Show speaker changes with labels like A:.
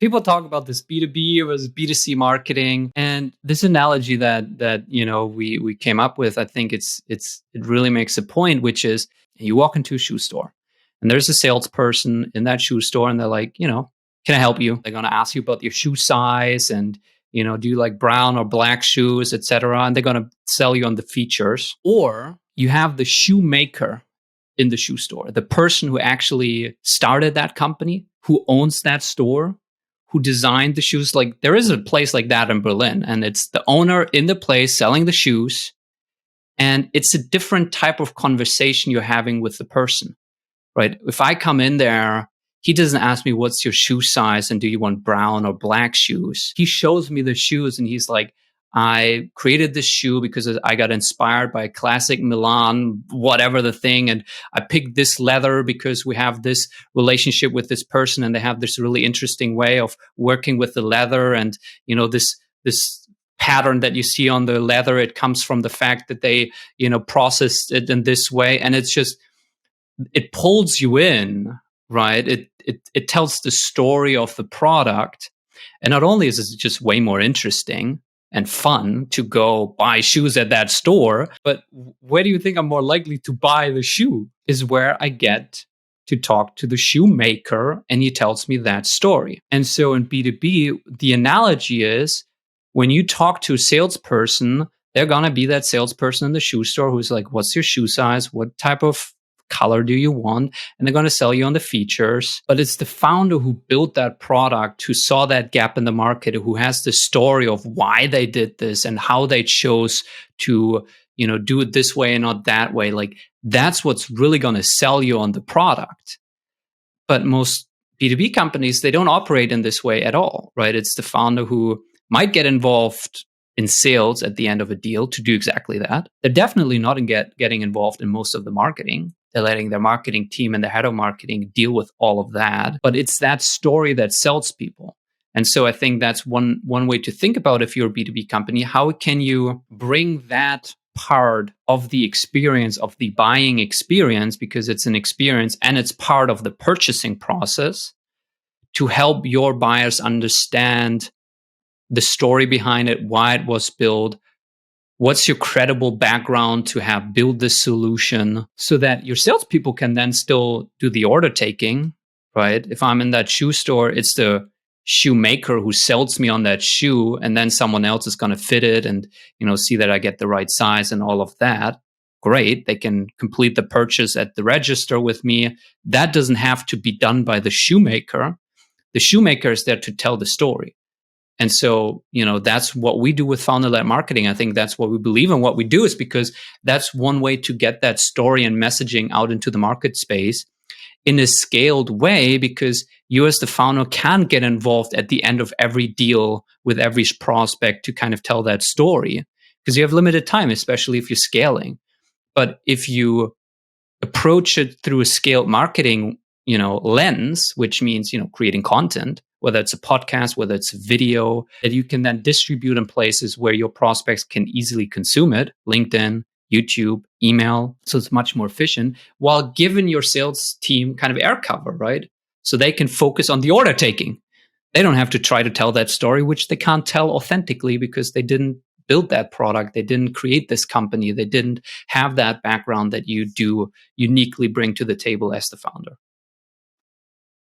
A: People talk about this B2B versus B2C marketing, and this analogy that we came up with, I think it really makes a point, which is you walk into a shoe store and there's a salesperson in that shoe store and they're like, can I help you? They're going to ask you about your shoe size and, do you like brown or black shoes, etc. And they're going to sell you on the features. Or you have the shoemaker in the shoe store, the person who actually started that company, who owns that store, who designed the shoes. Like there is a place like that in Berlin, and it's the owner in the place selling the shoes. And it's a different type of conversation you're having with the person, right? If I come in there, he doesn't ask me, what's your shoe size and do you want brown or black shoes? He shows me the shoes and he's like, I created this shoe because I got inspired by classic Milan, whatever the thing. And I picked this leather because we have this relationship with this person and they have this really interesting way of working with the leather. And, this pattern that you see on the leather, it comes from the fact that they, processed it in this way. And it's just, it pulls you in, right? It tells the story of the product. And not only is it just way more interesting and fun to go buy shoes at that store, but where do you think I'm more likely to buy the shoe is where I get to talk to the shoemaker and he tells me that story. And so in B2B, the analogy is when you talk to a salesperson, they're going to be that salesperson in the shoe store who's like, what's your shoe size? What type of color do you want? And they're going to sell you on the features. But it's the founder who built that product, who saw that gap in the market, who has the story of why they did this and how they chose to, do it this way and not that way. Like that's what's really going to sell you on the product. But most B2B companies, they don't operate in this way at all, right? It's the founder who might get involved in sales at the end of a deal to do exactly that. They're definitely not getting involved in most of the marketing. They're letting their marketing team and the head of marketing deal with all of that. But it's that story that sells people. And so I think that's one way to think about if you're a B2B company. How can you bring that part of the experience, of the buying experience, because it's an experience and it's part of the purchasing process, to help your buyers understand the story behind it, why it was built, what's your credible background to have built this solution, so that your salespeople can then still do the order taking, right? If I'm in that shoe store, it's the shoemaker who sells me on that shoe, and then someone else is going to fit it and, see that I get the right size and all of that. Great. They can complete the purchase at the register with me. That doesn't have to be done by the shoemaker. The shoemaker is there to tell the story. And so, that's what we do with founder-led marketing. I think that's what we believe in. What we do is because that's one way to get that story and messaging out into the market space in a scaled way, because you as the founder can get involved at the end of every deal with every prospect to kind of tell that story, because you have limited time, especially if you're scaling. But if you approach it through a scaled marketing, lens, which means, creating content, whether it's a podcast, whether it's video, that you can then distribute in places where your prospects can easily consume it, LinkedIn, YouTube, email. So it's much more efficient, while giving your sales team kind of air cover, right? So they can focus on the order taking. They don't have to try to tell that story, which they can't tell authentically because they didn't build that product. They didn't create this company. They didn't have that background that you do uniquely bring to the table as the founder.